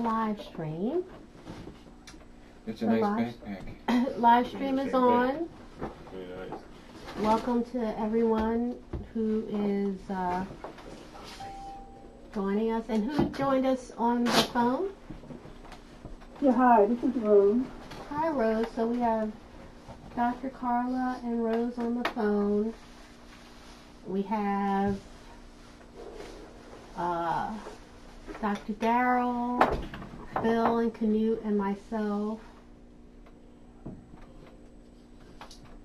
live stream. It's a nice backpack. Live stream is on. Very nice. Welcome to everyone who is joining us. And who joined us on the phone? Yeah, hi, this is Rose. Hi, Rose. So we have Dr. Carla and Rose on the phone. We have Dr. Darrell, Phil and Canute, and myself.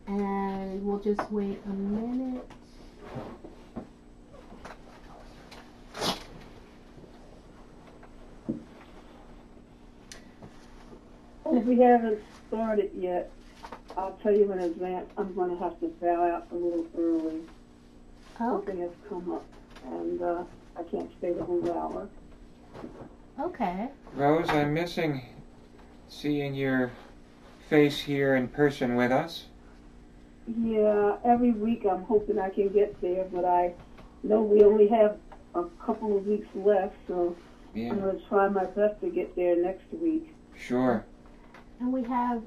And we'll just wait a minute. If we haven't started yet, I'll tell you in advance, I'm going to have to bow out a little early. Oh, Something has come up, and I can't stay the whole hour. okay. Rose, I'm missing seeing your face here in person with us. Yeah, every week I'm hoping I can get there, but I know we only have a couple of weeks left, so Yeah, I'm going to try my best to get there next week. sure. And we have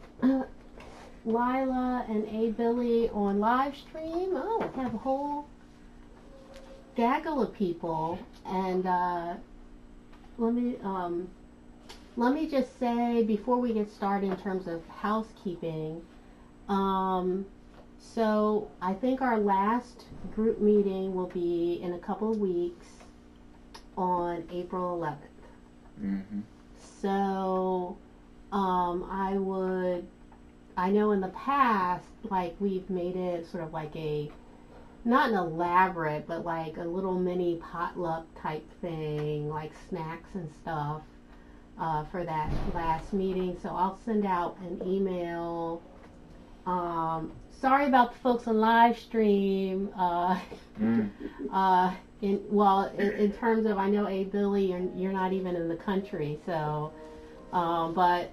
Lila and A. Billy on live stream. Oh, we have a whole gaggle of people. And let me just say before we get started in terms of housekeeping. So I think our last group meeting will be in a couple of weeks on April 11th. Mm-hmm. So I know in the past, like we've made it sort of like not an elaborate, but like a little mini potluck type thing, like snacks and stuff for that last meeting. So I'll send out an email. Sorry about the folks on live stream. In terms of, I know, A. Billy, you're not even in the country, so. But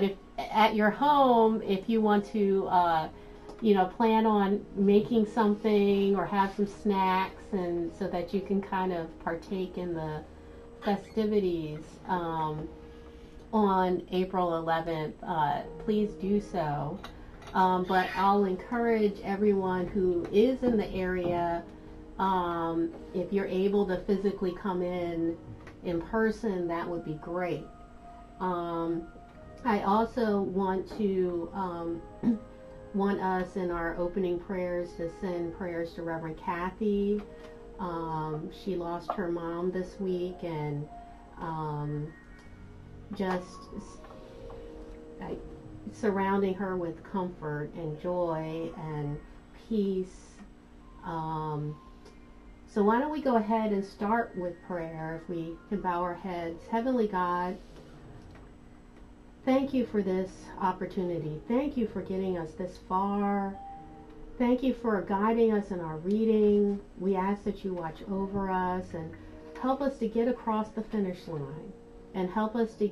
if at your home, if you want to, plan on making something or have some snacks, and so that you can kind of partake in the festivities on April 11th, please do so. But I'll encourage everyone who is in the area, if you're able to physically come in person, that would be great. I also want us in our opening prayers to send prayers to Reverend Kathy. She lost her mom this week, and surrounding her with comfort and joy and peace. So why don't we go ahead and start with prayer, if we can bow our heads. Heavenly God, thank you for this opportunity. Thank you for getting us this far. Thank you for guiding us in our reading. We ask that you watch over us and help us to get across the finish line, and help us to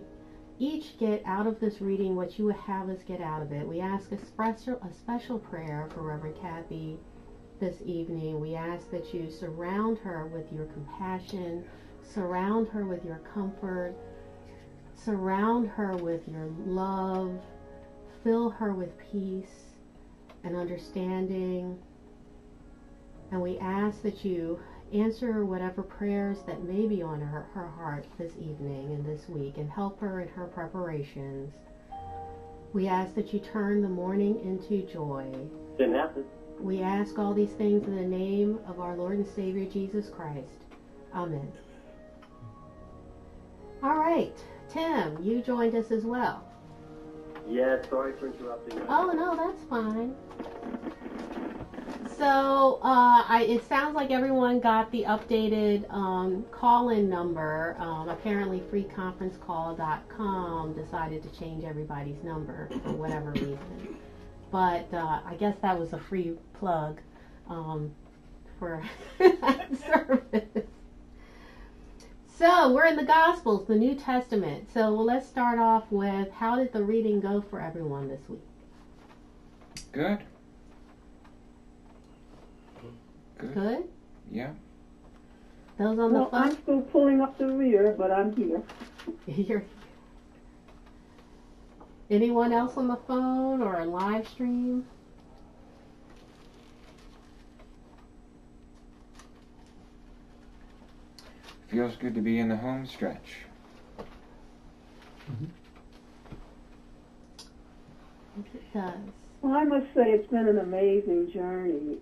each get out of this reading what you would have us get out of it. We ask a special prayer for Reverend Kathy this evening. We ask that you surround her with your compassion, surround her with your comfort, surround her with your love, fill her with peace and understanding. And we ask that you answer whatever prayers that may be on her heart this evening and this week, and help her in her preparations. We ask that you turn the mourning into joy. Didn't happen. We ask all these things in the name of our Lord and Savior Jesus Christ. Amen. All right, Tim, you joined us as well. Yeah, sorry for interrupting. Oh, no, that's fine. So it sounds like everyone got the updated call-in number. Apparently freeconferencecall.com decided to change everybody's number for whatever reason. But I guess that was a free plug for that service. So we're in the Gospels, the New Testament. So let's start off with, how did the reading go for everyone this week? Good. Good? Yeah. Those on the Well, phone? I'm still pulling up the rear, but I'm here. You're... Anyone else on the phone or a live stream? Feels good to be in the home stretch. It does. Well, I must say it's been an amazing journey,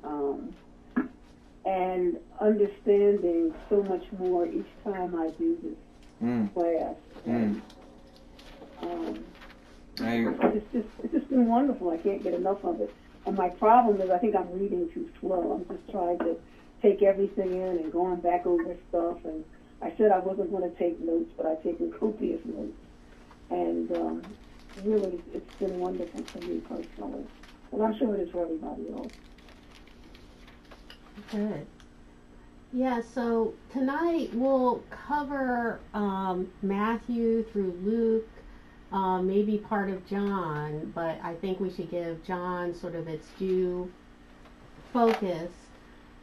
and understanding so much more each time I do this class. And, it's just been wonderful. I can't get enough of it. And my problem is I think I'm reading too slow. I'm just trying to take everything in and going back over stuff. And I said I wasn't going to take notes, but I've taken copious notes. And really, it's been wonderful for me personally. And I'm sure it is for everybody else. Good. Yeah, so tonight we'll cover Matthew through Luke, maybe part of John, but I think we should give John sort of its due focus,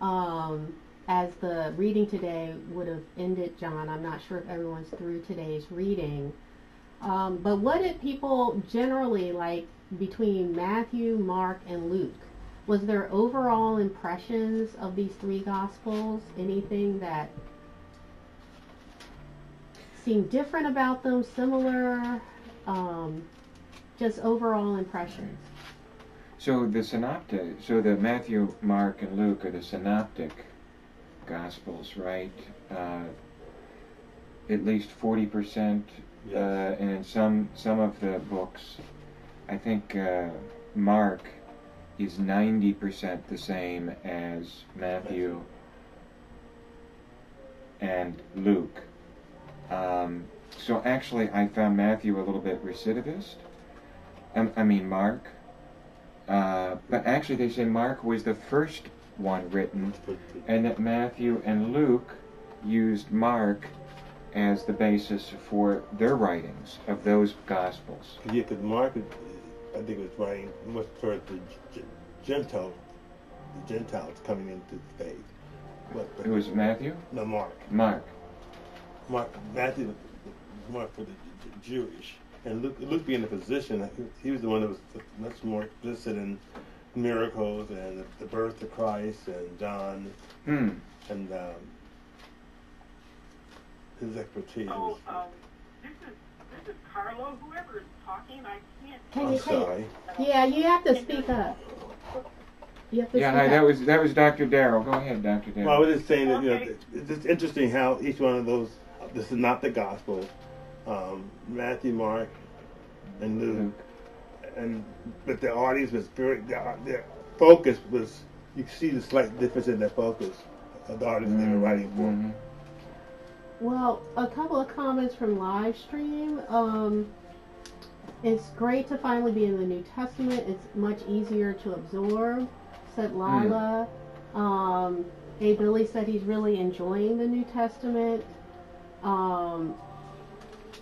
as the reading today would have ended John. I'm not sure if everyone's through today's reading. But what did people generally like between Matthew, Mark, and Luke? Was there overall impressions of these three Gospels? Anything that seemed different about them, similar? Just overall impressions. So the Matthew, Mark, and Luke are the synoptic Gospels, right? At least 40%, Yes. and in some of the books, I think Mark is 90% the same as Matthew and Luke. So actually, I found Matthew a little bit recidivist. Mark. But actually, they say Mark was the first one written, and that Matthew and Luke used Mark as the basis for their writings of those Gospels. Yeah, because Mark, I think, was writing much towards the Gentiles coming into the faith. It was Matthew? No, Mark. Matthew was more for the Jewish. And Luke being in a position, he was the one that was much more explicit in miracles and the birth of Christ and John. And his expertise. Oh, this is Carlo. Whoever is talking, I can't. I'm sorry. Yeah, you have to speak up. You have to speak Hi, up. that was Dr. Darrell. Go ahead, Dr. Darrell. Well, I was just saying that, Okay. it's just interesting how each one of those, this is not the gospel, Matthew, Mark, and Luke, but the audience was their focus was, you see the slight difference in their focus of the audience they were writing for. Well, a couple of comments from live stream. It's great to finally be in the New Testament. It's much easier to absorb, said Lila. Billy said he's really enjoying the New Testament.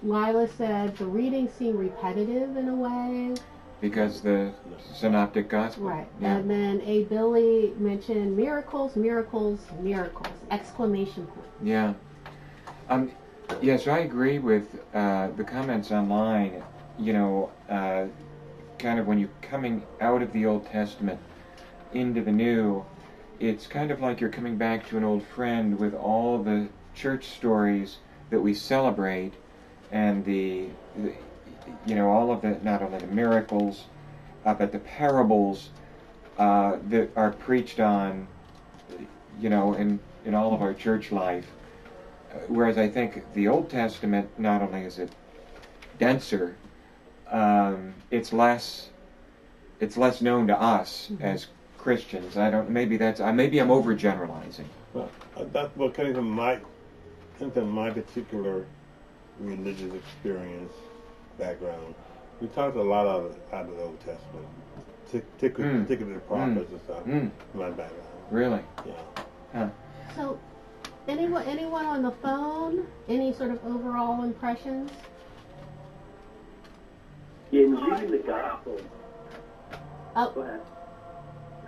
Lila said the readings seem repetitive in a way. Because the synoptic gospel. Right. Yeah. And then Billy mentioned miracles, miracles, miracles! Exclamation point. Yeah. Yes, I agree with the comments online. Kind of when you're coming out of the Old Testament into the New, it's kind of like you're coming back to an old friend with all the church stories that we celebrate, and all of the, not only the miracles, but the parables that are preached on, in all of our church life. Whereas I think the Old Testament, not only is it denser, it's less known to us as Christians. Maybe I'm overgeneralizing. Well, coming from my particular religious experience background, we talked a lot out of the Old Testament, particularly the prophets and stuff. In my background. Really? Yeah. Huh. So, anyone on the phone? Any sort of overall impressions? In reading the Gospel. Oh. Go ahead.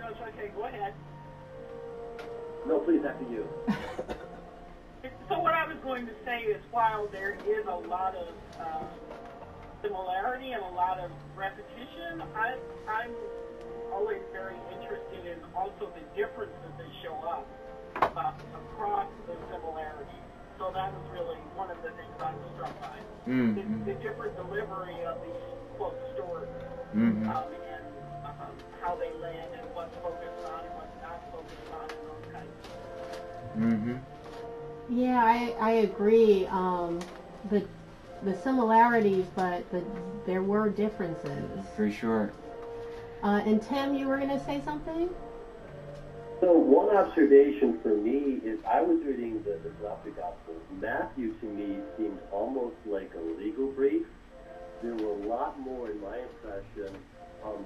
No, it's okay. Go ahead. No, please, after you. So what I was going to say is, while there is a lot of similarity and a lot of repetition, I'm always very interested in also the differences that show up across the similarities. So that was really one of the things I was struck by. The different delivery of these quote stories, and how they land and what's focused on and what's not focused on and those kinds of things. Yeah, I agree. The similarities, but there were differences. For sure. And Tim, you were going to say something? So one observation for me is I was reading the Synoptic Gospels. Matthew, to me, seemed almost like a legal brief. There were a lot more, in my impression,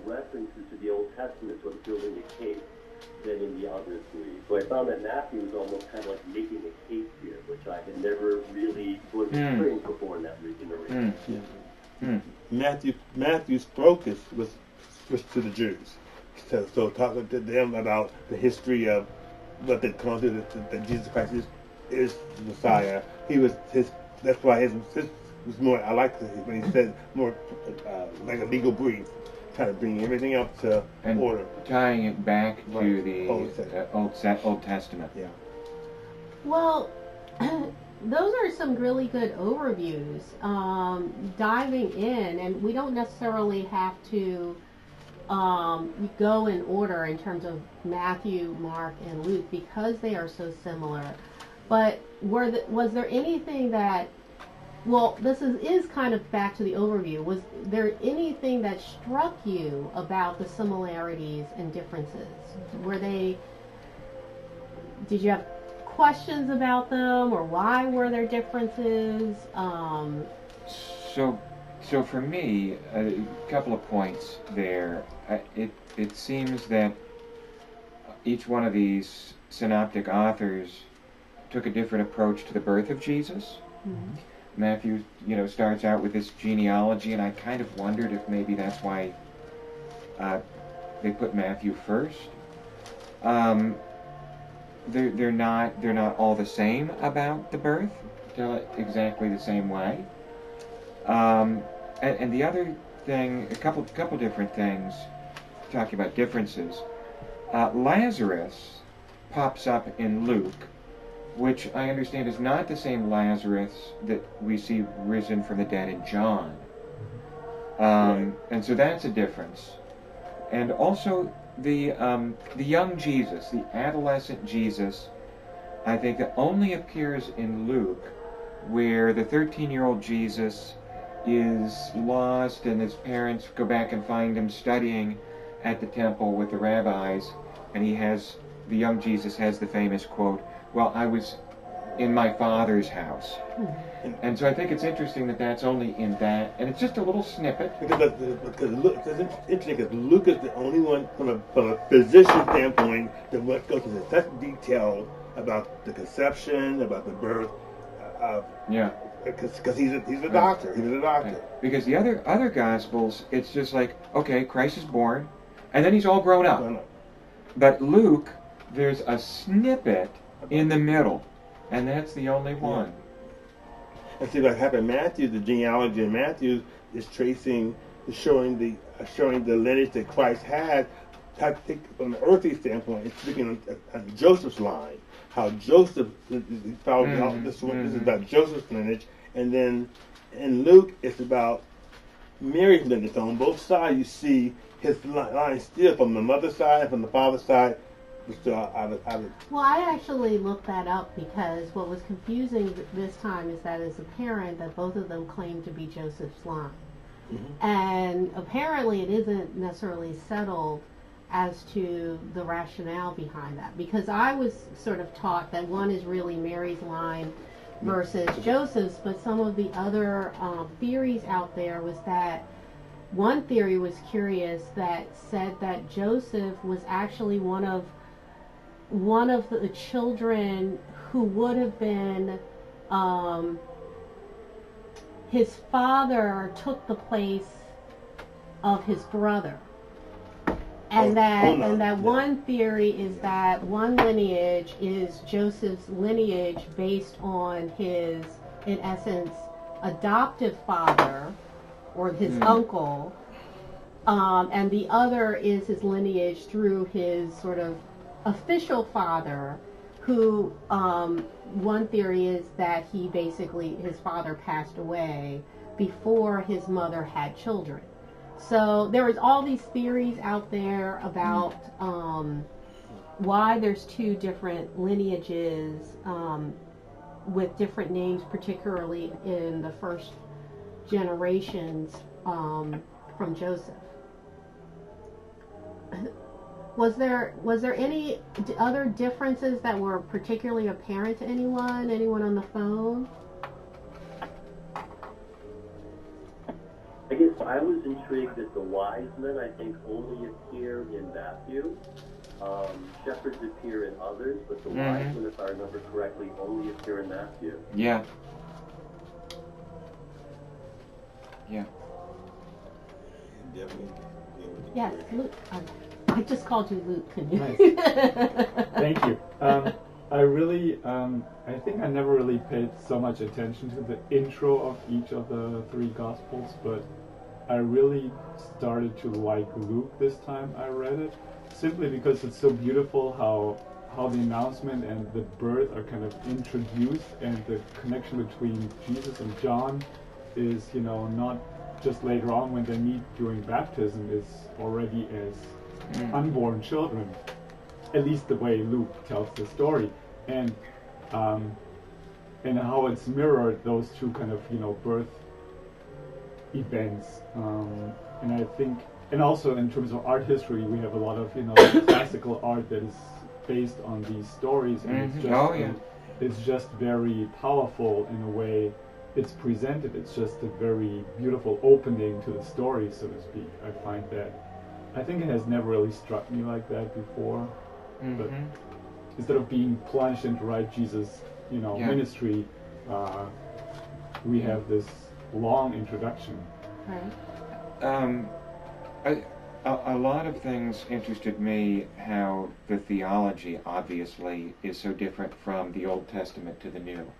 references to the Old Testament sort of building a case than in the other three. So I found that Matthew was almost kind of like making a case here, which I had never really was experienced before in that reading. Matthew's focus was to the Jews. So talking to them about the history of what they'd come to, that Jesus Christ is the Messiah. That's why his was more, I like when he said more like a legal brief, kind of bringing everything up to order. Tying it back to the Old Testament. Yeah. Well, those are some really good overviews. Diving in, and we don't necessarily have to go in order in terms of Matthew, Mark, and Luke because they are so similar. But was there anything that, well, this is kind of back to the overview. Was there anything that struck you about the similarities and differences? Did you have questions about them, or why were there differences? So for me, a couple of points there. It seems that each one of these synoptic authors took a different approach to the birth of Jesus. Matthew, starts out with this genealogy, and I kind of wondered if maybe that's why they put Matthew first. They're not all the same about the birth, exactly the same way. And the other thing, a couple different things, talking about differences. Lazarus pops up in Luke, which I understand is not the same Lazarus that we see risen from the dead in John. And so that's a difference. And also the young Jesus, the adolescent Jesus, I think that only appears in Luke, where the 13-year-old Jesus is lost and his parents go back and find him studying at the temple with the rabbis, and the young Jesus has the famous quote, "Well, I was in my Father's house." And so I think it's interesting that that's only in that, and it's just a little snippet. Because it's interesting because Luke is the only one from a physician standpoint that goes into such detail about the conception, about the birth. Because he's a doctor. He was a doctor. Right. Because the other Gospels, it's just like, okay, Christ is born, and then he's all grown up. But Luke, there's a snippet in the middle, and that's the only one. And see what happened in Matthew, the genealogy in Matthew is showing the lineage that Christ had. I think from the earthly standpoint, it's speaking on Joseph's line. How Joseph followed this is about Joseph's lineage, and then in Luke it's about Mary's lineage. So on both sides you see his line still from the mother's side and from the father's side. Well, I actually looked that up because what was confusing this time is that it's apparent that both of them claim to be Joseph's line. And apparently it isn't necessarily settled as to the rationale behind that, because I was sort of taught that one is really Mary's line versus Joseph's, but some of the other theories out there was that one theory was curious that said that Joseph was actually one of the children who would have been his father took the place of his brother. And that one theory is that one lineage is Joseph's lineage based on his, in essence, adoptive father or his uncle, and the other is his lineage through his sort of official father, who one theory is that his father passed away before his mother had children. So there was all these theories out there about why there's two different lineages with different names, particularly in the first generations from Joseph. Was there any other differences that were particularly apparent to anyone? Anyone on the phone? I guess I was intrigued that the wise men, I think, only appear in Matthew. Shepherds appear in others, but the wise men, if I remember correctly, only appear in Matthew. Yeah. Yeah. Yes, Luke. I just called you Luke. Can you? Nice. Thank you. I think I never really paid so much attention to the intro of each of the three Gospels, but I really started to like Luke this time I read it, simply because it's so beautiful how the announcement and the birth are kind of introduced, and the connection between Jesus and John is, not just later on when they meet during baptism, is already as unborn children, at least the way Luke tells the story, and how it's mirrored those two kind of birth events, and I think, and also in terms of art history, we have a lot of classical art that is based on these stories, and it's just very powerful in a way it's presented. It's just a very beautiful opening to the story, so to speak. I think it has never really struck me like that before. But instead of being plunged into Jesus' ministry, we have this long introduction. Right. A lot of things interested me, how the theology obviously is so different from the Old Testament to the New.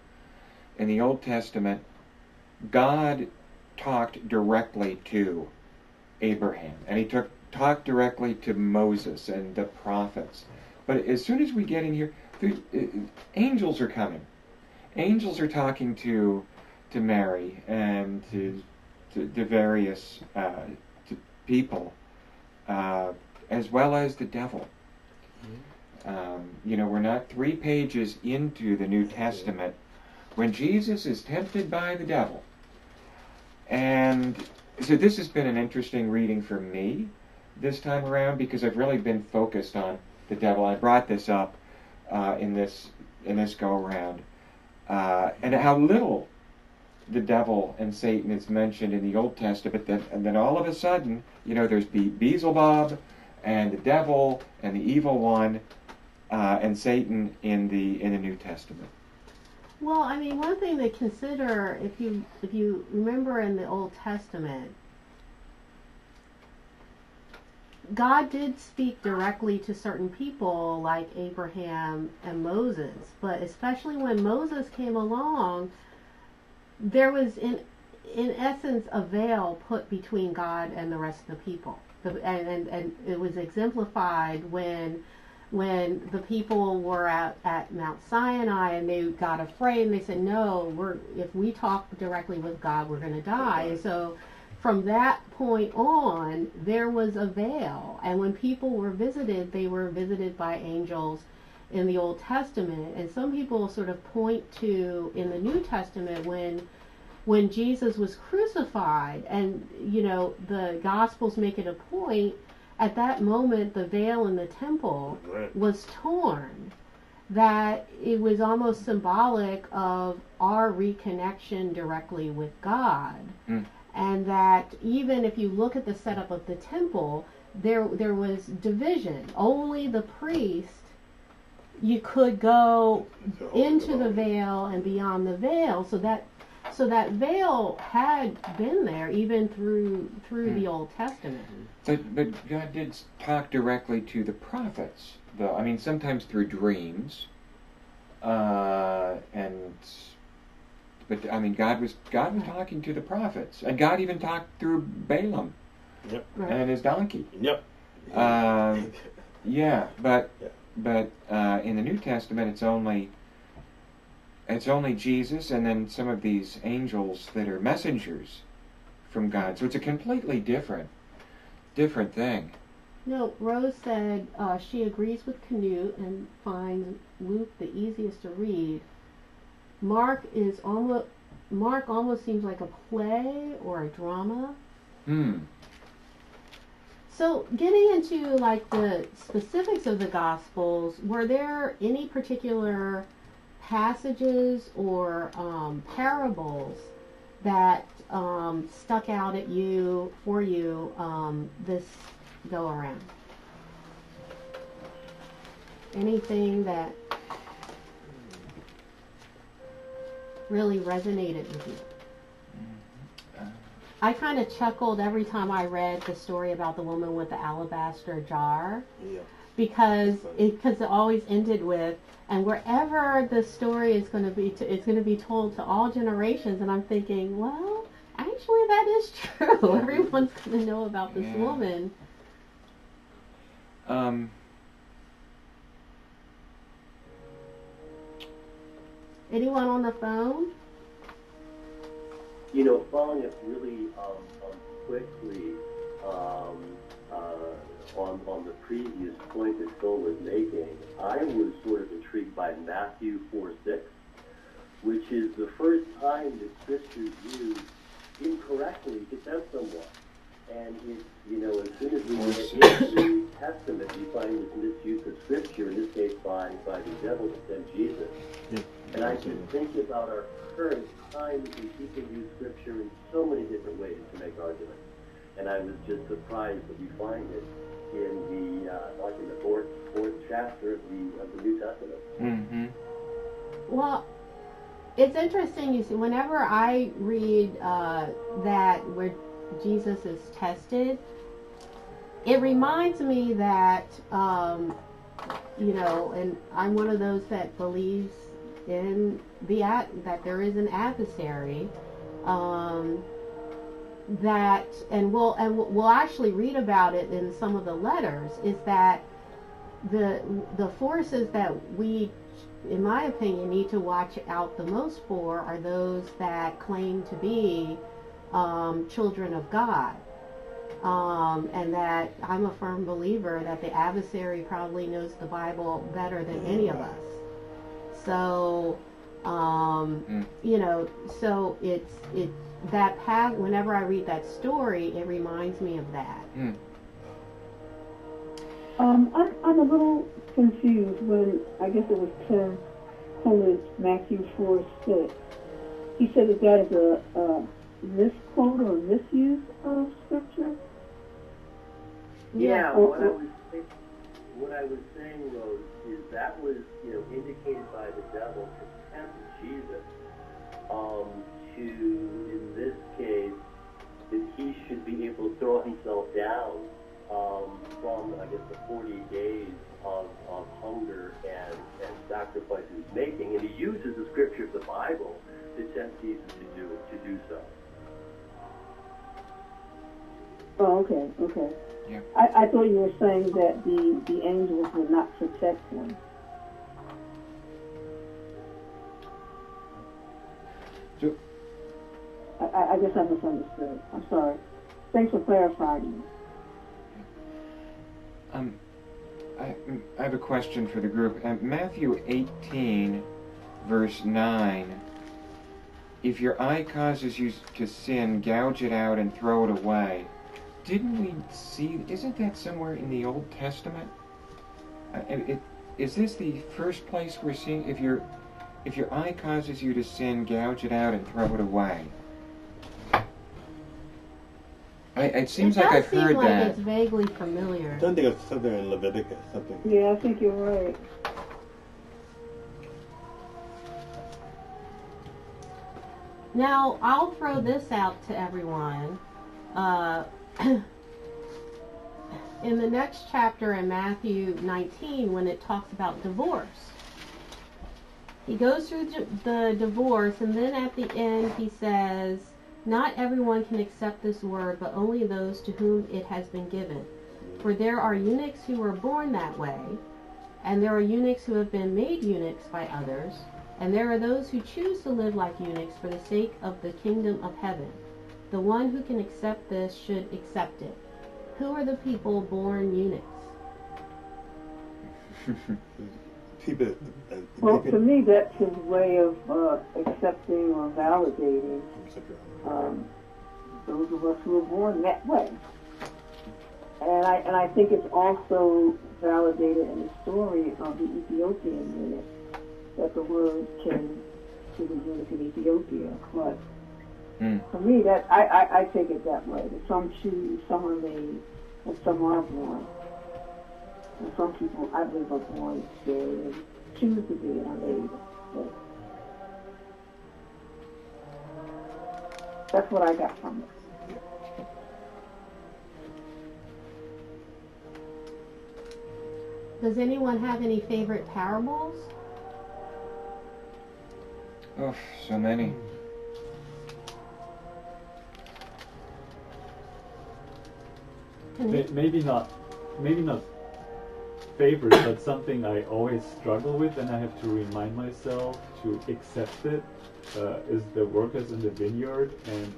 In the Old Testament, God talked directly to Abraham, and he talked directly to Moses and the prophets. But as soon as we get in here, angels are coming. Angels are talking to Mary and to various people, as well as the devil. We're not 3 pages into the New Testament when Jesus is tempted by the devil. And so this has been an interesting reading for me this time around, because I've really been focused on the devil. I brought this up in this go around, and how little the devil and Satan is mentioned in the Old Testament, and then all of a sudden, there's Beelzebub and the devil and the evil one and Satan in the New Testament. Well, I mean, one thing to consider, if you remember in the Old Testament, God did speak directly to certain people like Abraham and Moses, but especially when Moses came along, there was in essence a veil put between God and the rest of the people, and it was exemplified when the people were at Mount Sinai and they got afraid and they said, no, if we talk directly with God, we're going to die. And so from that point on, there was a veil. And when people were visited, they were visited by angels in the Old Testament. And some people sort of point to, in the New Testament, when Jesus was crucified, and, the Gospels make it a point, at that moment, the veil in the temple was torn, that it was almost symbolic of our reconnection directly with God. And that even if you look at the setup of the temple, there was division. Only the priest, you could go into the veil and beyond the veil, so that So that veil had been there even through the Old Testament. But God did talk directly to the prophets, though. I mean, sometimes through dreams, but I mean, God was talking to the prophets, and God even talked through Balaam, Yep. Right. and his donkey. Yep. Yeah, but in the New Testament, it's only Jesus, and then some of these angels that are messengers from God. So it's a completely different thing. No, Rose said she agrees with Canute and finds Luke the easiest to read. Mark almost seems like a play or a drama. So getting into like the specifics of the Gospels, were there any particular passages or parables that stuck out at you this go around? Anything that really resonated with you? I kind of chuckled every time I read the story about the woman with the alabaster jar, because it always ended with, and wherever the story is going to be, it's going to be told to all generations. And I'm thinking, well, actually, that is true. Everyone's going to know about this woman. Anyone on the phone? You know, following up really quickly on the previous point that Phil was making, I was sort of intrigued by Matthew 4:6, which is the first time that Scripture is used incorrectly to tempt someone. And it's, you know, as soon as we get into the New Testament, we find this misuse of Scripture, in this case by the devil to tempt Jesus. And I just think about our current times when people use Scripture in so many different ways to make arguments. And I was just surprised that we find it in the fourth chapter of the New Testament. Mm-hmm. Well, it's interesting. You see, whenever I read that where Jesus is tested, it reminds me that you know, and I'm one of those that believes in that there is an adversary. That we'll actually read about it in some of the letters, is that the forces that we, in my opinion, need to watch out the most for are those that claim to be children of God, and that I'm a firm believer that the adversary probably knows the Bible better than any of us. So you know, so it's that path. Whenever I read that story, it reminds me of that. I'm a little confused when, I guess it was Tim quoted Matthew 4:6. He said that is a misquote or misuse of Scripture. Yeah, what I was saying, Rose, is that was, you know, indicated by the devil to tempt Jesus to, in this case, that he should be able to throw himself down from, I guess, the 40 days of hunger and sacrifice he's making, and he uses the Scripture of the Bible to tempt Jesus to do so. Oh, okay. Yeah. I thought you were saying that the angels would not protect him. So, I guess I misunderstood. I'm sorry. Thanks for clarifying. I have a question for the group. Matthew 18, verse 9. If your eye causes you to sin, gouge it out and throw it away. Didn't we see? Isn't that somewhere in the Old Testament? Is this the first place we're seeing? If your eye causes you to sin, gouge it out and throw it away. It seems like I've heard like that. It's vaguely familiar. I don't think it's something in Leviticus. Something. Yeah, I think you're right. Now, I'll throw this out to everyone. In the next chapter in Matthew 19, when it talks about divorce, he goes through the divorce, and then at the end he says, "Not everyone can accept this word, but only those to whom it has been given. For there are eunuchs who were born that way, and there are eunuchs who have been made eunuchs by others, and there are those who choose to live like eunuchs for the sake of the kingdom of heaven. The one who can accept this should accept it." Who are the people born eunuchs? Well, to me, that's his way of accepting or validating those of us who were born that way. And I think it's also validated in the story of the Ethiopian eunuch, that the word came to the eunuch in Ethiopia. But for me, that I take it that way. That some choose, some are made, and some are born. And some people, I believe, are born gay and choose to be and are made. But that's what I got from it. Does anyone have any favorite parables? Oh, so many. Maybe not favorite, but something I always struggle with, and I have to remind myself to accept it, is the workers in the vineyard, and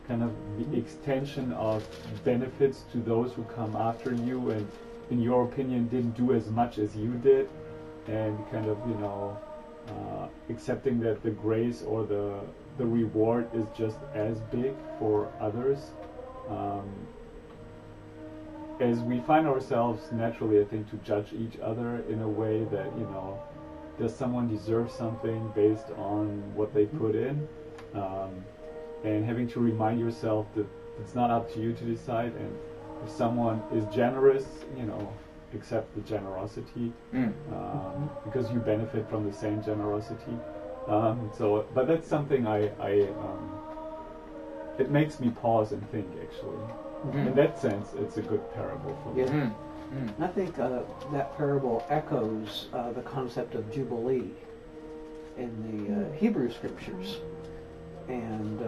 kind of the extension of benefits to those who come after you and, in your opinion, didn't do as much as you did, and kind of, accepting that the grace or the reward is just as big for others. As we find ourselves naturally, I think, to judge each other in a way that, does someone deserve something based on what they put in? And having to remind yourself that it's not up to you to decide, and if someone is generous, accept the generosity, because you benefit from the same generosity. But that's something it makes me pause and think, actually. In that sense, it's a good parable for me. Yeah. I think that parable echoes the concept of Jubilee in the Hebrew Scriptures. And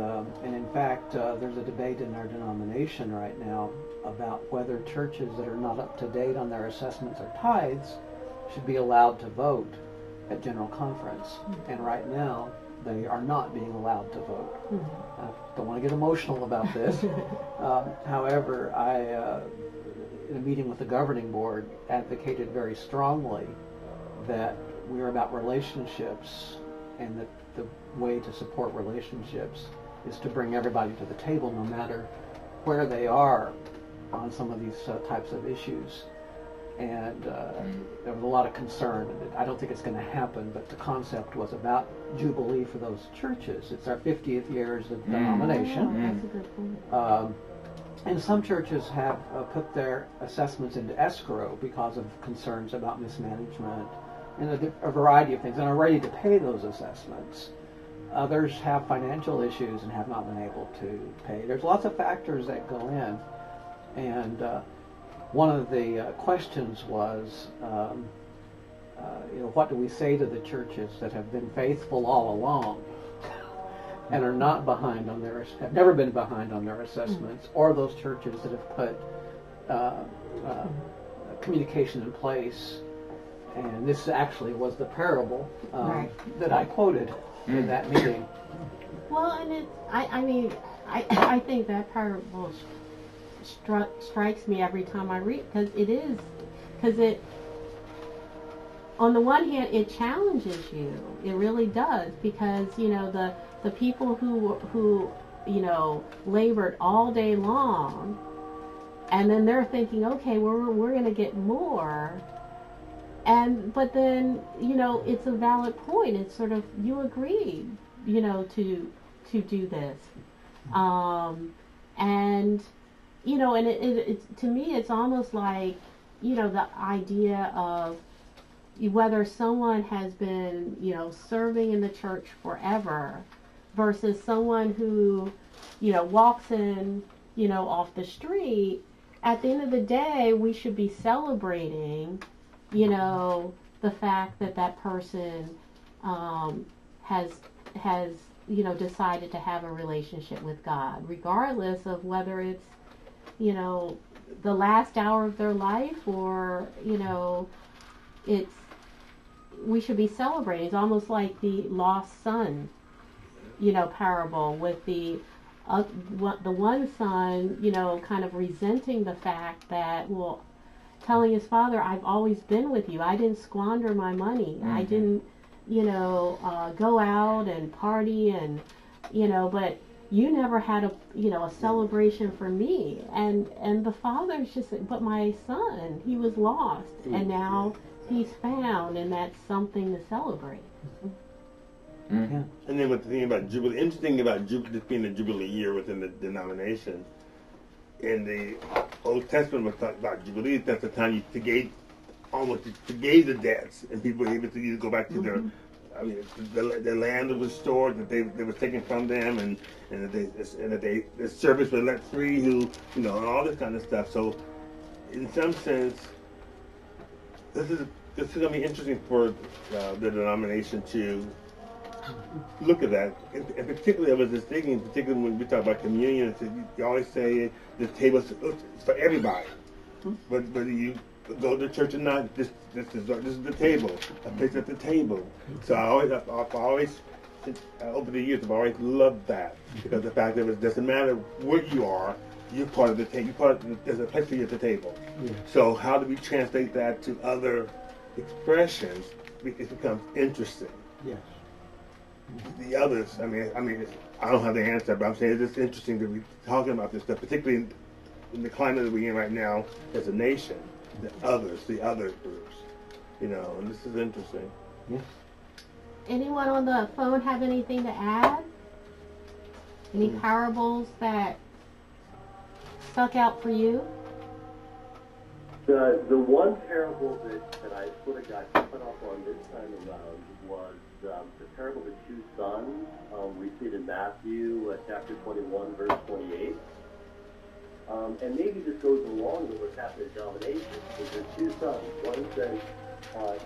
in fact, there's a debate in our denomination right now about whether churches that are not up to date on their assessments or tithes should be allowed to vote at General Conference. And right now, they are not being allowed to vote. I don't want to get emotional about this. However, I, in a meeting with the governing board, advocated very strongly that we're about relationships, and that the way to support relationships is to bring everybody to the table, no matter where they are on some of these types of issues. And there was a lot of concern. I don't think it's going to happen, but the concept was about Jubilee for those churches. It's our 50th years of denomination. That's a good point. And some churches have put their assessments into escrow because of concerns about mismanagement and a variety of things, and are ready to pay those assessments. Others have financial issues and have not been able to pay. There's lots of factors that go in, and one of the questions was, what do we say to the churches that have been faithful all along and are not behind on have never been behind on their assessments, or those churches that have put communication in place? And this actually was the parable that I quoted in that meeting. Well, and I think that parable strikes me every time I read, because it, on the one hand, it challenges you. It really does, because the people who labored all day long, and then they're thinking, okay, we're going to get more. But then, it's a valid point. It's sort of, you agreed, to do this. And it to me, it's almost like, the idea of whether someone has been, serving in the church forever, versus someone who, walks in, off the street. At the end of the day, we should be celebrating, the fact that that person has decided to have a relationship with God, regardless of whether it's, the last hour of their life or, we should be celebrating. It's almost like the lost son, parable with the one son, kind of resenting the fact that, telling his father, I've always been with you. I didn't squander my money. Mm-hmm. I didn't, go out and party and, but you never had a celebration for me. And the father's just, but my son, he was lost, and now he's found, and that's something to celebrate. Mm-hmm. Yeah. And then with the thing about Jubilee, interesting about this being a Jubilee year within the denomination, in the Old Testament was talking about Jubilee, that's the time you forgave the debts, and people were able to either go back to their land was restored, that they were taken from them, and the servants were let free, and all this kind of stuff. So, in some sense, this is going to be interesting for the denomination to look at that. And particularly, I was just thinking, particularly when we talk about communion, you always say the table is for everybody. But whether you go to church or not, this is the table, a place at the table. So I've always, over the years, I've always loved that, because the fact that it doesn't matter where you are, you're part of the table. There's a place for you at the table. Yeah. So how do we translate that to other expressions? It becomes interesting. Yes. The others, I don't have the answer, but I'm saying it's just interesting to be talking about this stuff, particularly in the climate that we're in right now as a nation. The other groups, and this is interesting. Yes. Anyone on the phone have anything to add? Any parables that stuck out for you? The one parable that I sort of got cut off on this time around was the parable of the two sons. We see it in Matthew chapter 21, verse 28. And maybe this goes along with what's happening in denomination, because there's two sons. One says,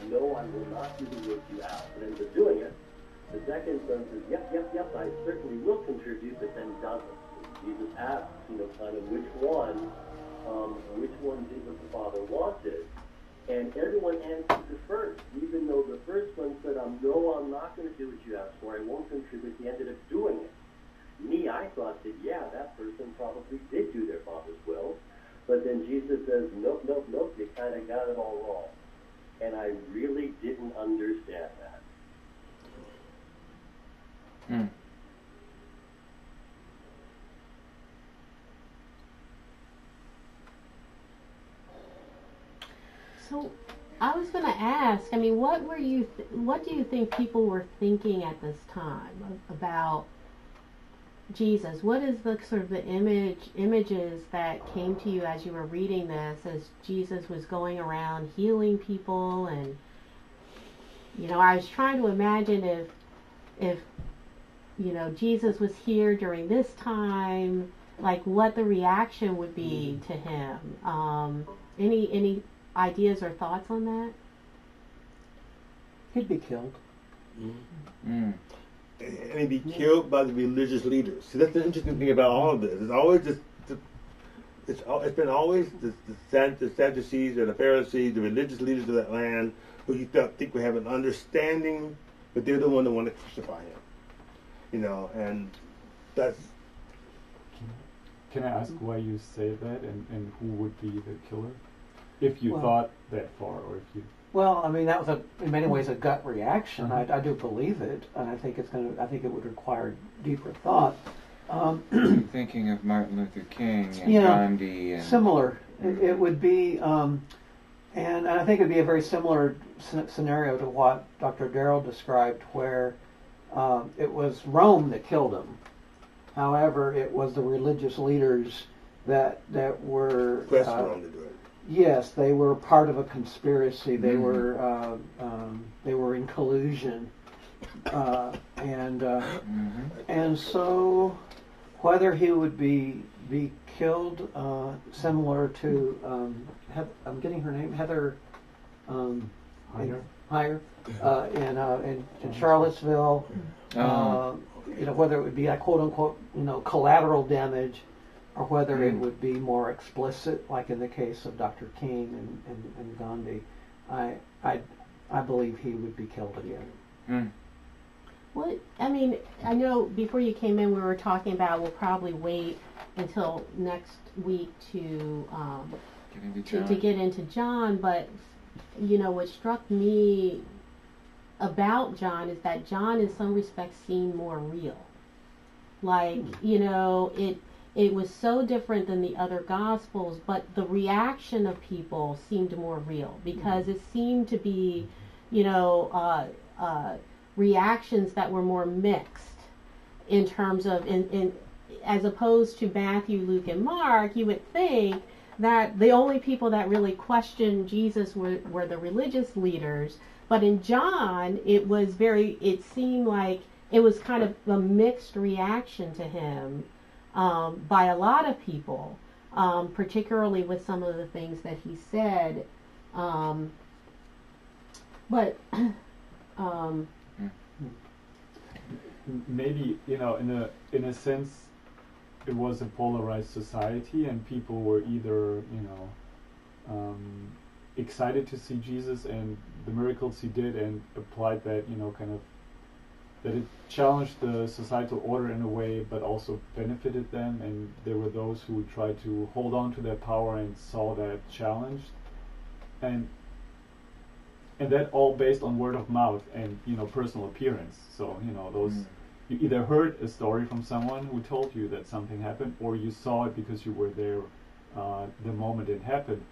no, I will not do the work you ask, and ends up doing it. The second son says, yep, I certainly will contribute, but then doesn't. Jesus asks, kind of which one did what the Father wanted. And everyone answers the first, even though the first one said, no, I'm not going to do what you asked for, I won't contribute. He ended up doing it. I thought that, that person probably did do their Father's will. But then Jesus says, nope, you kind of got it all wrong. And I really didn't understand that. So I was going to ask, what do you think people were thinking at this time about Jesus? What is the sort of the images that came to you as you were reading this, as Jesus was going around healing people? And I was trying to imagine if Jesus was here during this time, like what the reaction would be to him. Any ideas or thoughts on that? He'd be killed. And he'd be killed by the religious leaders. See, that's the interesting thing about all of this. It's always it's been always the Sadducees or the Pharisees, the religious leaders of that land, who you think would have an understanding, but they're the one that want to crucify him. And that's. Can I ask why you say that, and who would be the killer? If you thought that far, or if you... Well, that was in many ways a gut reaction. I do believe it, and I think it would require deeper thought. I'm thinking of Martin Luther King and Gandhi. And similar. It would be, and I think it would be a very similar scenario to what Dr. Darrell described, where it was Rome that killed him. However, it was the religious leaders that were... Pressed Rome to do it. Yes, they were part of a conspiracy. They were in collusion And so whether he would be killed, similar to I'm getting her name, Heather Heyer, in Charlottesville. Whether it would be a quote unquote collateral damage, or whether it would be more explicit, like in the case of Dr. King and Gandhi. I believe he would be killed again. Well, I mean, I know before you came in we were talking about we'll probably wait until next week to get into John, but what struck me about John is that John in some respects seemed more real. Like, it was so different than the other Gospels, but the reaction of people seemed more real because it seemed to be, reactions that were more mixed in terms of, as opposed to Matthew, Luke, and Mark. You would think that the only people that really questioned Jesus were the religious leaders, but in John, it seemed like it was kind of a mixed reaction to him by a lot of people, particularly with some of the things that he said. Maybe in a sense it was a polarized society, and people were either excited to see Jesus and the miracles he did, and applied that that it challenged the societal order in a way, but also benefited them, and there were those who would try to hold on to their power and saw that challenged, and that all based on word of mouth and personal appearance. So those you either heard a story from someone who told you that something happened, or you saw it because you were there the moment it happened.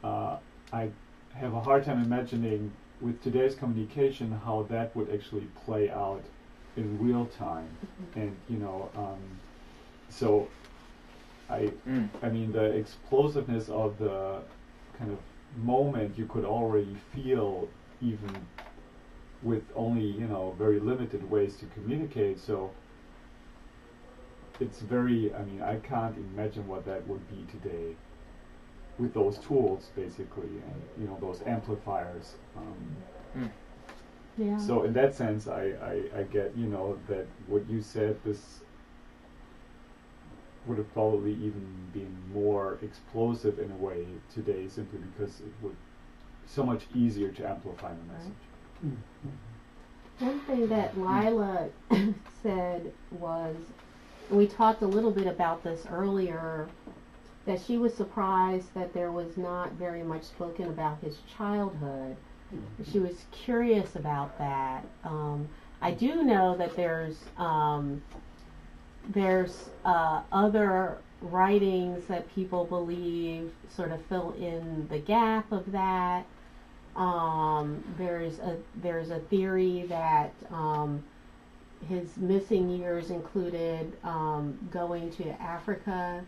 I have a hard time imagining with today's communication how that would actually play out in real time. And so I mean the explosiveness of the kind of moment you could already feel even with only very limited ways to communicate. So it's very, I can't imagine what that would be today with those tools basically, and those amplifiers. Yeah. So in that sense I get that what you said, this would have probably even been more explosive in a way today, simply because it would so much easier to amplify the message. One thing that Lila said was, and we talked a little bit about this earlier, that she was surprised that there was not very much spoken about his childhood. She was curious about that. I do know that there's other writings that people believe sort of fill in the gap of that. There's a theory that his missing years included going to Africa,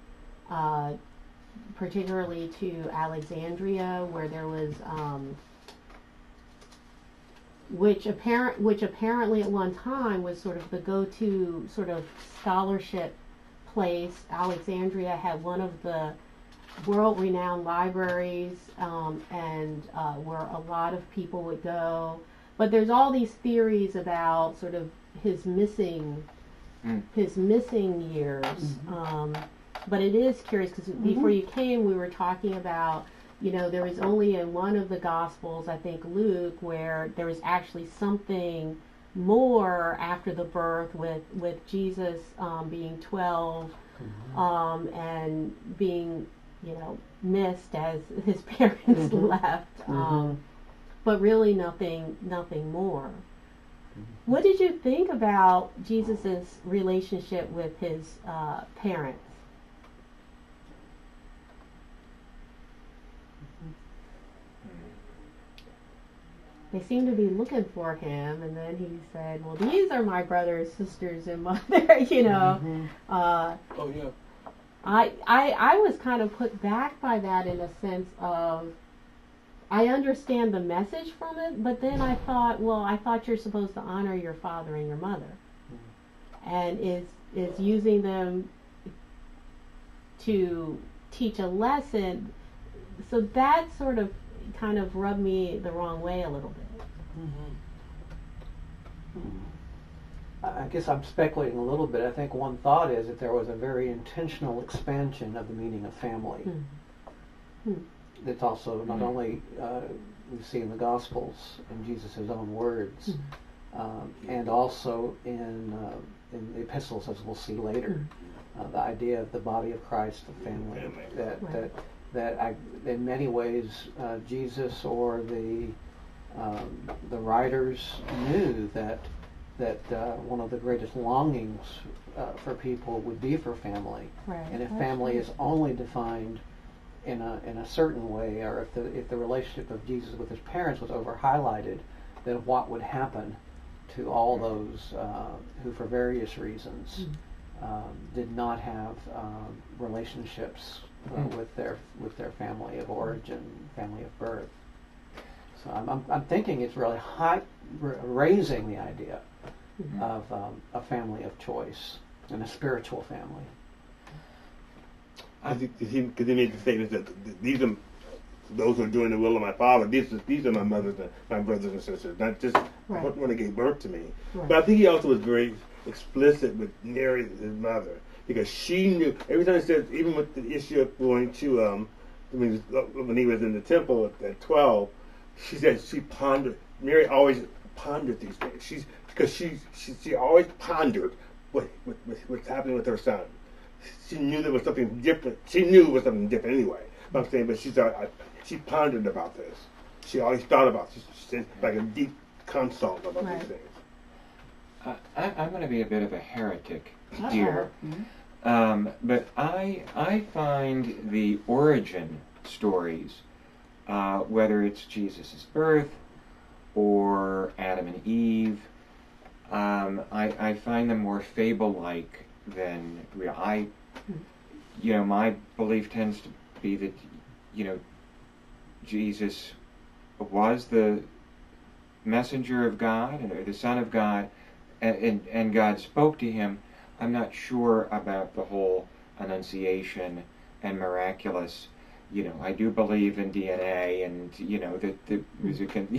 particularly to Alexandria, where there was which apparently at one time was sort of the go-to sort of scholarship place. Alexandria had one of the world-renowned libraries, and where a lot of people would go. But there's all these theories about sort of his missing years. But it is curious because before you came, we were talking about, there was only in one of the Gospels, I think Luke, where there was actually something more after the birth with Jesus being 12 and being missed as his parents left, but really nothing more. What did you think about Jesus's relationship with his parents? They seemed to be looking for him, and then he said, well, these are my brothers, sisters, and mother, Oh, yeah. I was kind of put back by that in a sense of, I understand the message from it, but then I thought, well, I thought you're supposed to honor your father and your mother, and is using them to teach a lesson. So that sort of kind of rubbed me the wrong way a little bit. I guess I'm speculating a little bit. I think one thought is that there was a very intentional expansion of the meaning of family. That's also not only we see in the Gospels in Jesus' own words, and also in the epistles, as we'll see later, the idea of the body of Christ, the family. That in many ways Jesus or the writers knew that one of the greatest longings for people would be for family, and if family is only defined in a certain way, or if the relationship of Jesus with his parents was over highlighted, then what would happen to all those who, for various reasons, did not have relationships with their family of origin, family of birth. So I'm thinking it's really raising the idea of a family of choice and a spiritual family. Because he made the statement that these are those who are doing the will of my Father. These are my mothers and my brothers and sisters, not just when they gave birth to me. But I think he also was very explicit with Mary, his mother, because she knew. Every time he said, even with the issue of going to when he was in the temple at 12, she said she pondered. Mary always pondered these things. Because she always pondered what's happening with her son. She knew there was something different. She knew it was something different anyway. But I'm saying, but she pondered about this. She always thought about this. She like a deep consult about these things. I'm going to be a bit of a heretic here, but I find the origin stories, whether it's Jesus' birth or Adam and Eve, I find them more fable-like than real. My belief tends to be that, Jesus was the messenger of God or the Son of God, and God spoke to him. I'm not sure about the whole Annunciation and miraculous. I do believe in DNA, and that the music and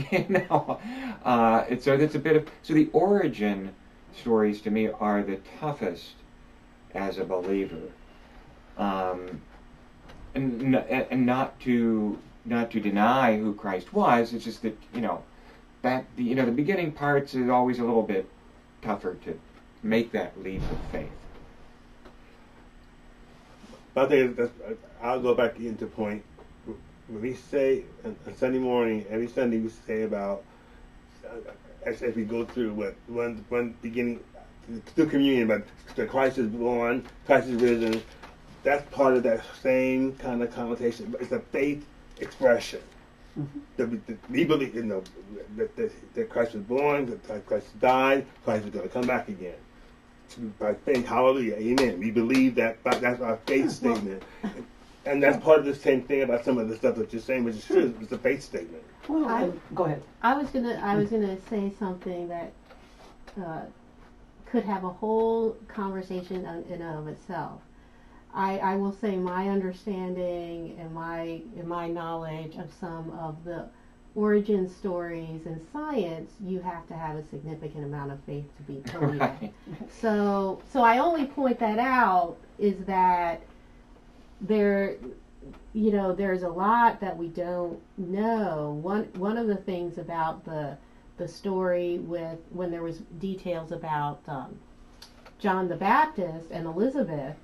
so that's a bit of the origin stories to me are the toughest as a believer, and not to deny who Christ was. It's just that the beginning parts is always a little bit tougher to make that leap of faith. But I think I'll go back into point when we say on Sunday morning, every Sunday we say about as we go through one beginning through communion, but that Christ is born, Christ is risen. That's part of that same kind of connotation. But it's a faith expression. We believe, that Christ was born, that Christ died, Christ is going to come back again. By faith, hallelujah, amen. We believe that. That's our faith statement, and that's part of the same thing about some of the stuff that you're saying, which is true. It's a faith statement. Well, go ahead. I was gonna say something that could have a whole conversation in and of itself. I will say my understanding and my knowledge of some of the origin stories in science, you have to have a significant amount of faith to be believed. Right. So I only point that out is that there's a lot that we don't know. One of the things about the story with when there was details about John the Baptist and Elizabeth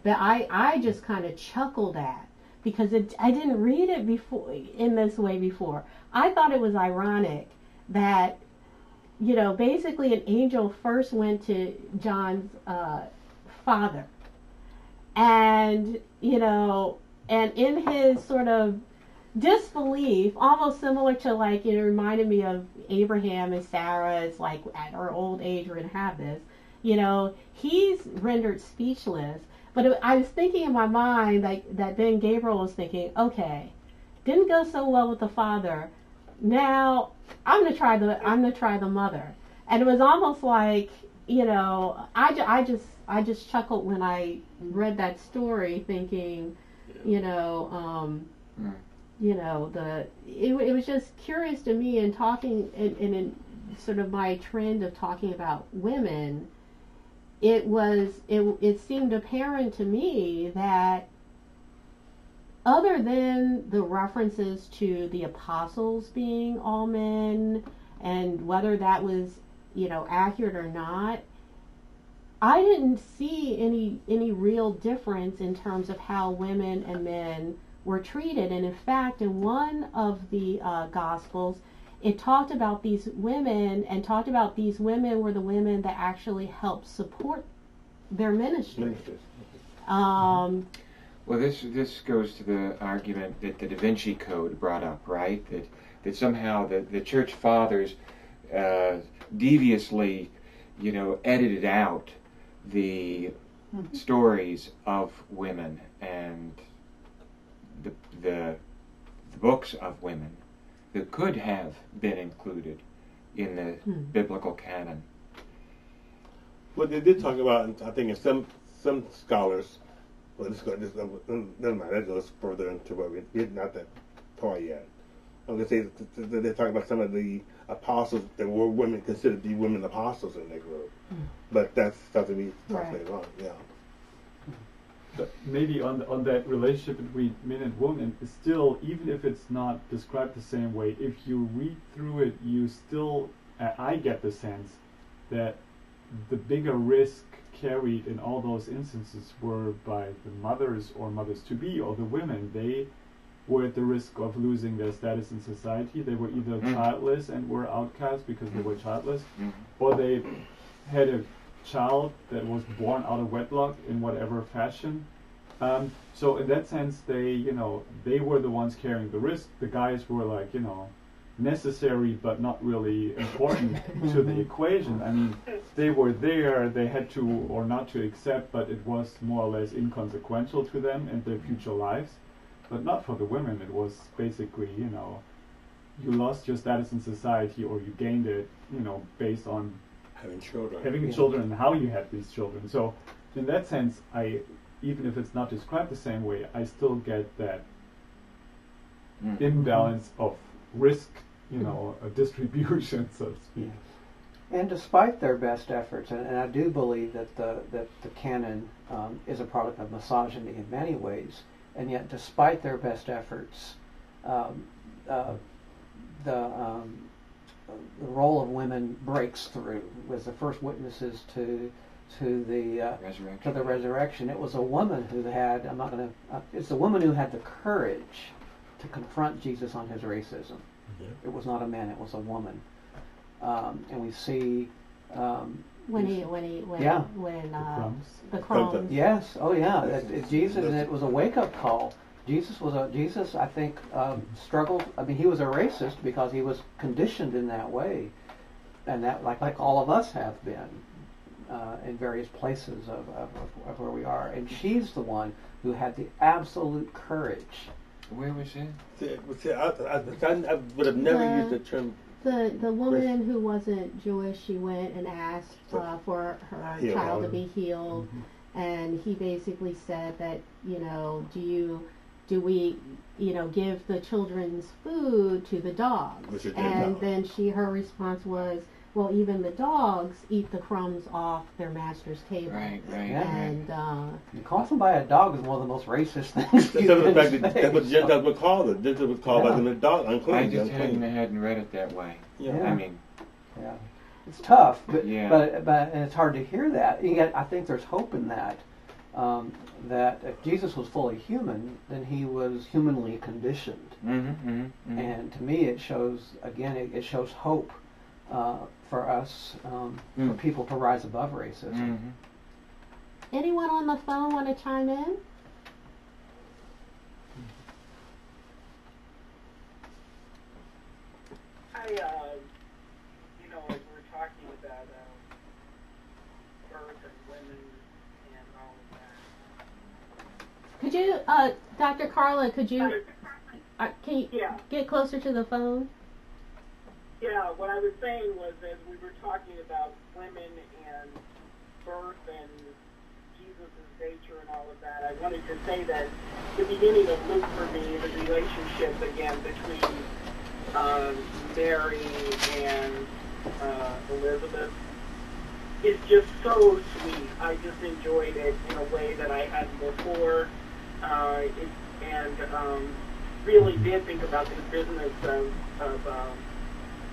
that I just kind of chuckled at, because I didn't read it before in this way before. I thought it was ironic that basically an angel first went to John's father, and and in his sort of disbelief, almost similar to it reminded me of Abraham and Sarah. It's like at our old age we're gonna have this. He's rendered speechless. But I was thinking in my mind that then Gabriel was thinking, okay, Didn't go so well with the father. Now I'm gonna try the mother. And it was almost like, you know, I just chuckled when I read that story, thinking, you know, it was just curious to me, and talking in sort of my trend of talking about women. It seemed apparent to me that other than the references to the apostles being all men, and whether that was, you know, accurate or not, I didn't see any real difference in terms of how women and men were treated. And in fact, in one of the Gospels, it talked about these women, and talked about these women were the women that actually helped support their ministry. Well, this goes to the argument that the Da Vinci Code brought up, right? That somehow the church fathers deviously, you know, edited out the stories of women and the books of women that could have been included in the biblical canon. Well, they did talk about, I think, in some scholars. Well, never mind. That goes further into what we're not that far yet. I'm going to say that they talk about some of the apostles that were women, considered to be women apostles in their group. But that's something we talk later on. Yeah. But maybe on that relationship between men and women, is still, even if it's not described the same way, if you read through it, you still, I get the sense that the bigger risk carried in all those instances were by the mothers or mothers-to-be, or the women. They were at the risk of losing their status in society. They were either childless and were outcast because they were childless, or they had a child that was born out of wedlock in whatever fashion. So in that sense, they were the ones carrying the risk. The guys were like, necessary but not really important to the equation. I mean, they were there, they had to or not to accept, but it was more or less inconsequential to them and their future lives. But not for the women. It was basically, you lost your status in society or you gained it, based on having children and how you had these children. So in that sense, even if it's not described the same way, I still get that imbalance of risk, a distribution, so to speak. And despite their best efforts, and I do believe that the canon is a product of misogyny in many ways, and yet despite their best efforts, the role of women breaks through. Was the first witnesses to the resurrection. It was a woman who had it's a woman who had the courage to confront Jesus on his racism. It was not a man; it was a woman. And we see the crumbs. Yes. Oh, yeah. Jesus, and it was a wake-up call. Jesus, I think, struggled. I mean, he was a racist because he was conditioned in that way, and that, like all of us have been, in various places of where we are. And she's the one who had the absolute courage. Where was she? I would have never used the term. The woman who wasn't Jewish, she went and asked for her child to be healed, and he basically said that, do we give the children's food to the dogs? And then her response was, well, even the dogs eat the crumbs off their master's table. Right. And you call somebody a dog is one of the most racist things you can say. That's what Gentiles would call it. Gentiles would call them a dog, unclean. I just hadn't read it that way. Yeah. I mean, it's tough, but and it's hard to hear that. Yet I think there's hope in that. That if Jesus was fully human, then he was humanly conditioned. And to me, it shows hope for us, for people to rise above racism. Anyone on the phone want to chime in? As we're talking about birth and women and all of that. Could you, Dr. Carla, Can you Yeah. get closer to the phone? Yeah, what I was saying was, as we were talking about women and birth and Jesus' nature and all of that, I wanted to say that the beginning of Luke for me, the relationship again between Mary and Elizabeth, is just so sweet. I just enjoyed it in a way that I hadn't before, really did think about the business of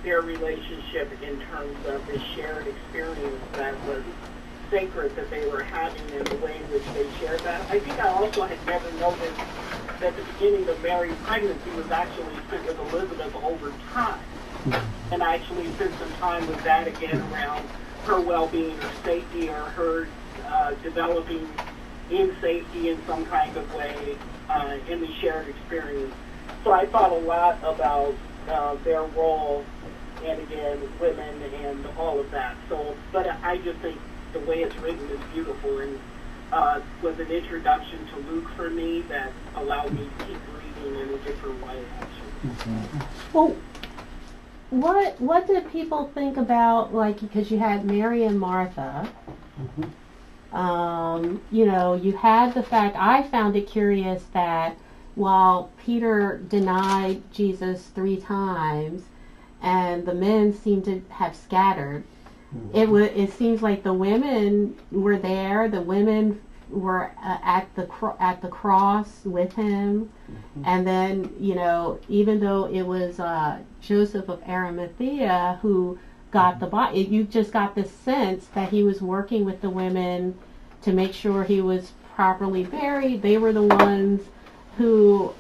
their relationship in terms of the shared experience that was sacred that they were having and the way in which they shared that. I think I also had never noticed that the beginning of Mary's pregnancy was actually spent with Elizabeth over time. And I actually spent some time with that again around her well-being or safety or her developing in safety in some kind of way in the shared experience. So I thought a lot about their role and again, women and all of that. So, but I just think the way it's written is beautiful and was an introduction to Luke for me that allowed me to keep reading in a different way, actually. Mm-hmm. Well, what did people think about, like, because you had Mary and Martha, you know, you had the fact, I found it curious that while Peter denied Jesus 3 times and the men seemed to have scattered, it seems like the women were there, the women were at the cross with him, and then, you know, even though it was Joseph of Arimathea who got the body, you just got this sense that he was working with the women to make sure he was properly buried. They were the ones who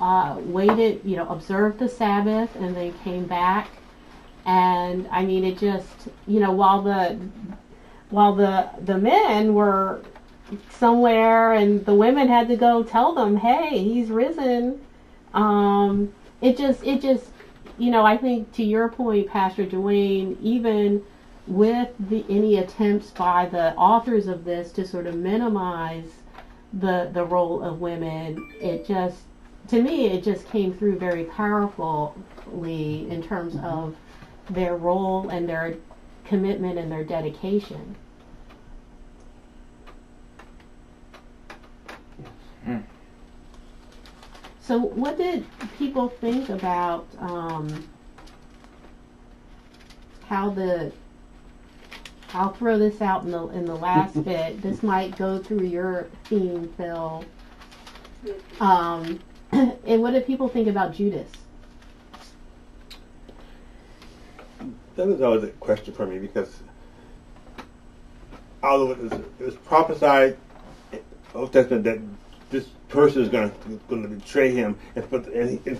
waited, you know, observed the Sabbath, and then came back. And I mean, it just, you know, while the men were somewhere and the women had to go tell them, hey, he's risen. It just, you know, I think to your point, Pastor Dwayne, even with any attempts by the authors of this to sort of minimize the role of women, it just, to me, it just came through very powerfully in terms of their role and their commitment and their dedication. So what did people think about I'll throw this out in the last bit. This might go through your theme, Phil. And what did people think about Judas? That was always a question for me, because although it was prophesied in the Old Testament that this person is going to betray him, and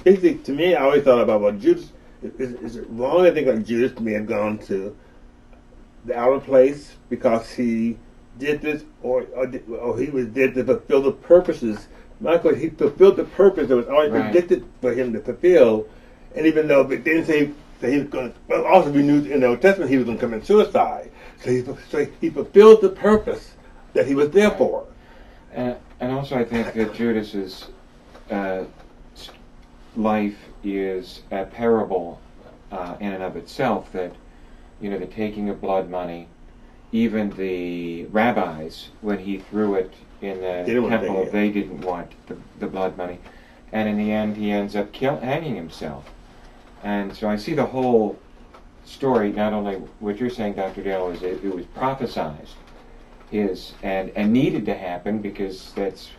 basically, to me, I always thought about, well, Judas, is it wrong to think that Judas may have gone to the outer place because he did this, or he was there to fulfill the purposes? Michael, he fulfilled the purpose that was already predicted for him to fulfill, and even though it didn't say that he was going to, well, also we knew in the Old Testament he was going to commit suicide, so he fulfilled the purpose that he was there for. And also, I think that Judas's life is a parable in and of itself. That, you know, the taking of blood money, even the rabbis, when he threw it in the temple, they didn't want the blood money, and in the end, he ends up hanging himself. And so I see the whole story. Not only what you're saying, Dr. Dale, is it was prophesized. And needed to happen, because that's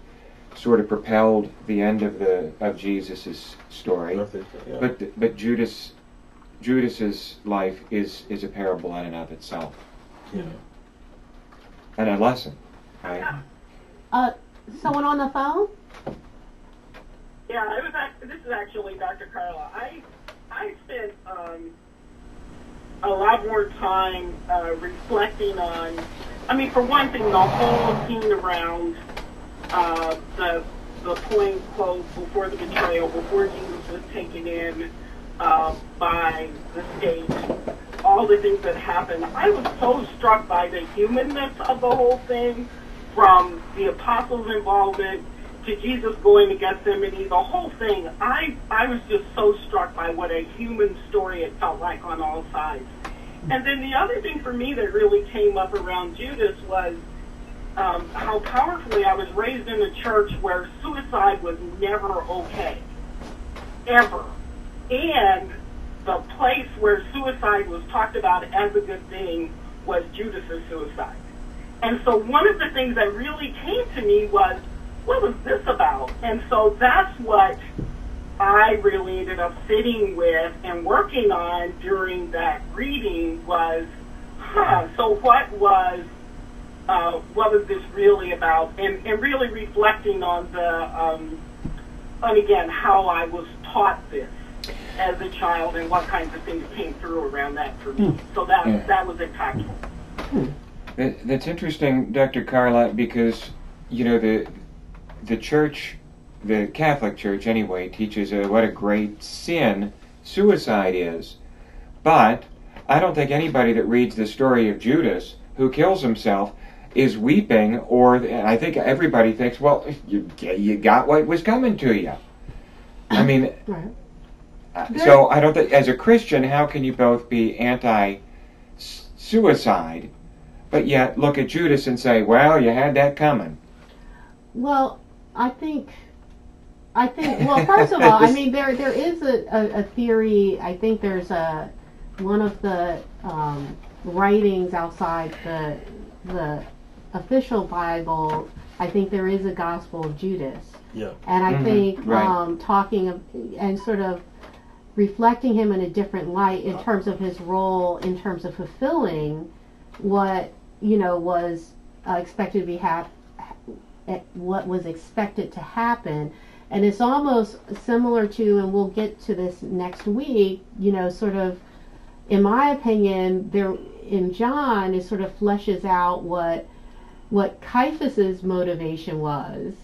sort of propelled the end of Jesus's story. Yeah. But Judas's life is a parable in and of itself. Yeah. And a lesson, right? Someone on the phone? Yeah, this is actually Dr. Carla. I spent a lot more time reflecting on, I mean, for one thing, the whole scene around the point, quote, before the betrayal, before Jesus was taken in by the state, all the things that happened. I was so struck by the humanness of the whole thing, from the apostles' involvement to Jesus going to Gethsemane, the whole thing, I was just so struck by what a human story it felt like on all sides. And then the other thing for me that really came up around Judas was how powerfully I was raised in a church where suicide was never okay, ever. And the place where suicide was talked about as a good thing was Judas's suicide. And so one of the things that really came to me was, what was this about? And so that's what I really ended up sitting with and working on during that reading was, so what was this really about? And really reflecting on and again, how I was taught this as a child and what kinds of things came through around that for me. So that was impactful. That's interesting, Dr. Carla, because, the church, the Catholic Church anyway, teaches what a great sin suicide is. But I don't think anybody that reads the story of Judas, who kills himself, is weeping, or I think everybody thinks, well, you got what was coming to you. I mean, so I don't think, as a Christian, how can you both be anti-suicide, but yet look at Judas and say, well, you had that coming? Well, I think, well, first of all, I mean, there is a theory. I think there's one of the writings outside the official Bible. I think there is a Gospel of Judas. Yeah. And I think talking and sort of reflecting him in a different light in terms of his role, in terms of fulfilling what was expected to be what was expected to happen. And it's almost similar to, and we'll get to this next week, sort of, in my opinion, there in John, it sort of fleshes out what Caiaphas's motivation was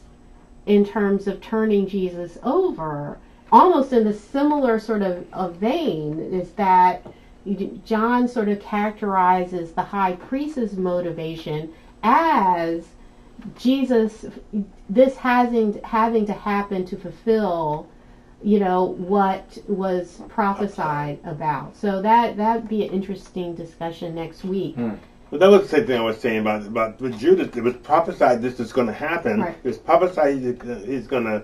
in terms of turning Jesus over, almost in a similar sort of vein, is that John sort of characterizes the high priest's motivation as Jesus, this having to happen to fulfill, what was prophesied about. So that'd be an interesting discussion next week. Well, that was the same thing I was saying about with Judas. It was prophesied this is going to happen. Right. It was prophesied the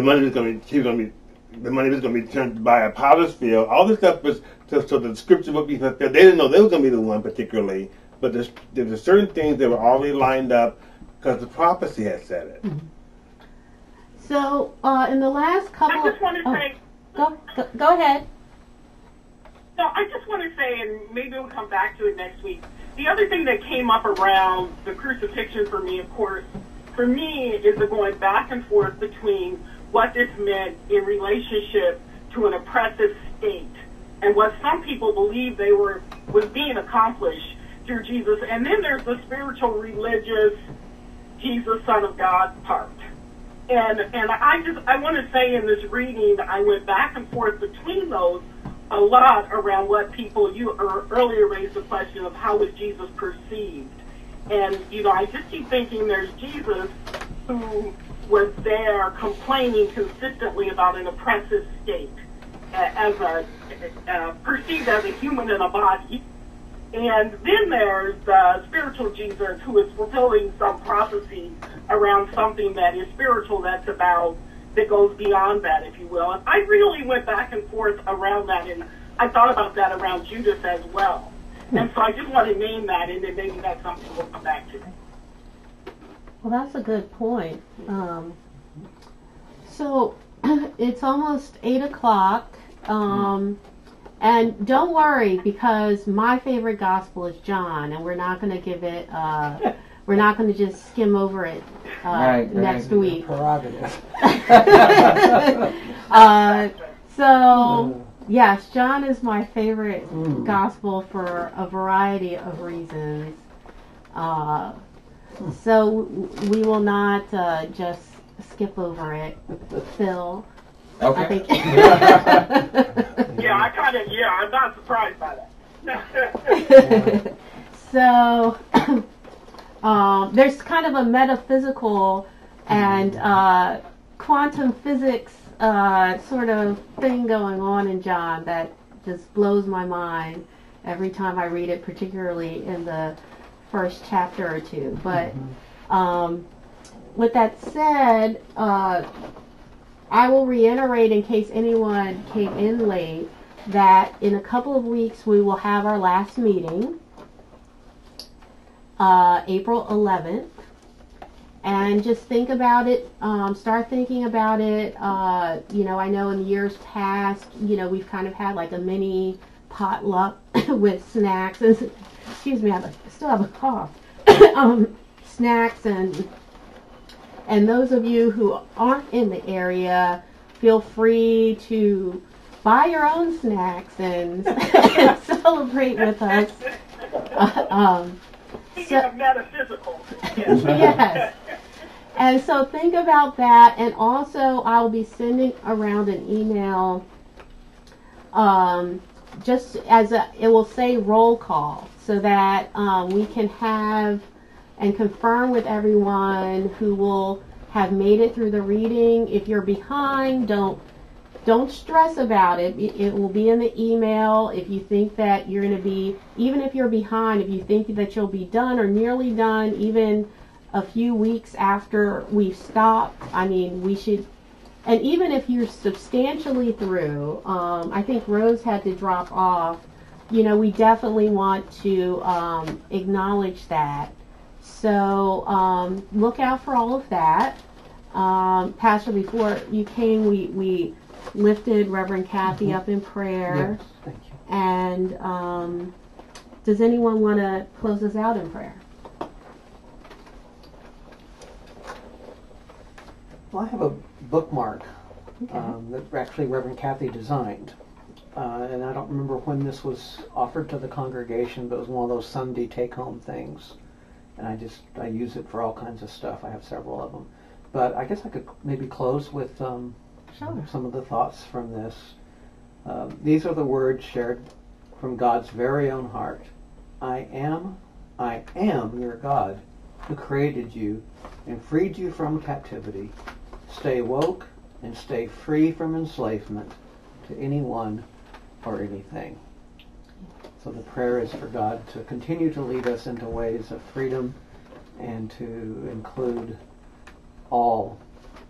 money was going to be turned to buy a potter's field. All this stuff was so the scripture would be fulfilled. They didn't know they were going to be the one particularly, but there were certain things that were already lined up because the prophecy had said it. Mm-hmm. So in the last couple, I just want to say, go ahead. No, I just want to say, and maybe we'll come back to it next week. The other thing that came up around the crucifixion for me, of course, is the going back and forth between what this meant in relationship to an oppressive state and what some people believe was being accomplished through Jesus. And then there's the spiritual, religious, Jesus, Son of God part. And I want to say in this reading, I went back and forth between those a lot around what you earlier raised the question of how was Jesus perceived. And, I just keep thinking there's Jesus who was there complaining consistently about an oppressive state perceived as a human in a body. And then there's the spiritual Jesus who is fulfilling some prophecy around something that is spiritual that goes beyond that, if you will. And I really went back and forth around that, and I thought about that around Judas as well. And so I just want to name that, and then maybe that's something we'll come back to. Well, that's a good point. So it's almost 8 o'clock. And don't worry, because my favorite gospel is John, and we're not going to give it, we're not going to just skim over it next week. Prerogative. So, yes, John is my favorite gospel for a variety of reasons. So we will not just skip over it, Phil. Okay. I think I'm not surprised by that. So, there's kind of a metaphysical and quantum physics sort of thing going on in John that just blows my mind every time I read it, particularly in the first chapter or two. But with that said, I will reiterate, in case anyone came in late, that in a couple of weeks we will have our last meeting, April 11th. And just think about it, start thinking about it. You know, I know in years past, you know, we've kind of had like a mini potluck with snacks. And, excuse me, I still have a cough. Snacks and those of you who aren't in the area, feel free to buy your own snacks and celebrate with us. Speaking of metaphysical. Yes. And so think about that, and also I'll be sending around an email just as it will say roll call, so that we can have and confirm with everyone who will have made it through the reading. If you're behind, don't stress about it. It will be in the email. If you think that you're going to be, even if you're behind, if you think that you'll be done or nearly done, even a few weeks after we've stopped, I mean, we should, and even if you're substantially through, I think Rose had to drop off, you know, we definitely want to acknowledge that. So look out for all of that. Pastor, before you came, we lifted Reverend Kathy up in prayer. Yes, thank you. And does anyone want to close us out in prayer? Well, I have a bookmark that actually Reverend Kathy designed. And I don't remember when this was offered to the congregation, but it was one of those Sunday take-home things. And I use it for all kinds of stuff. I have several of them. But I guess I could maybe close with some of the thoughts from this. These are the words shared from God's very own heart. I am your God, who created you and freed you from captivity. Stay woke and stay free from enslavement to anyone or anything. So the prayer is for God to continue to lead us into ways of freedom and to include all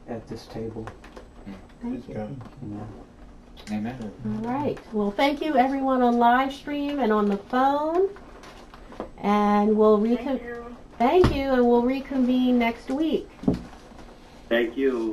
at this table. Thank you. Amen. All right. Well, thank you everyone on live stream and on the phone. And we'll Thank you. Thank you, and we'll reconvene next week. Thank you.